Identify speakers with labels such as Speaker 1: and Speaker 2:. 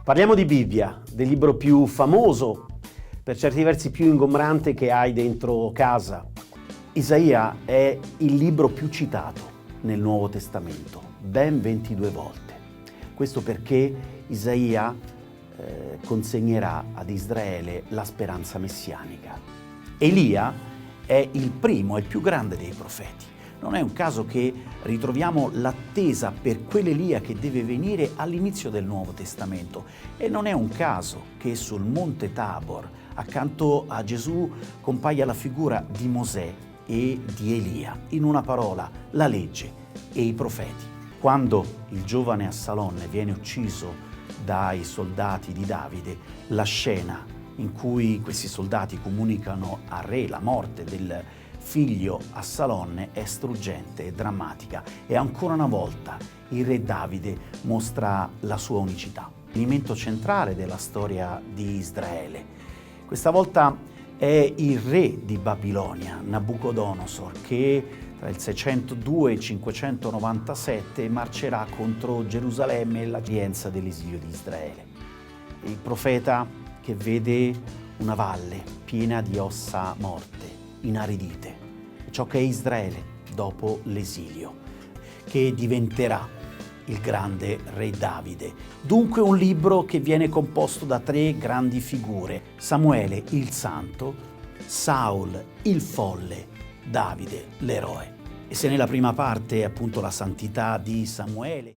Speaker 1: Parliamo di Bibbia, del libro più famoso, per certi versi più ingombrante che hai dentro casa. Isaia è il libro più citato nel Nuovo Testamento, ben 22 volte. Questo perché Isaia consegnerà ad Israele la speranza messianica. Elia è il primo, è il più grande dei profeti. Non è un caso che ritroviamo l'attesa per quell'Elia che deve venire all'inizio del Nuovo Testamento e non è un caso che sul Monte Tabor, accanto a Gesù, compaia la figura di Mosè e di Elia. In una parola, la legge e i profeti. Quando il giovane Assalonne viene ucciso dai soldati di Davide, la scena in cui questi soldati comunicano al re la morte del figlio Assalonne è struggente e drammatica e ancora una volta il re Davide mostra la sua unicità, elemento centrale della storia di Israele. Questa volta è il re di Babilonia, Nabucodonosor, che tra il 602 e il 597 marcerà contro Gerusalemme e l'udienza dell'esilio di Israele. Il profeta che vede una valle piena di ossa morte, inaridite, ciò che è Israele dopo l'esilio, che diventerà il grande re Davide. Dunque un libro che viene composto da tre grandi figure: Samuele, il santo; Saul, il folle; Davide, l'eroe. E se nella prima parte è appunto la santità di Samuele,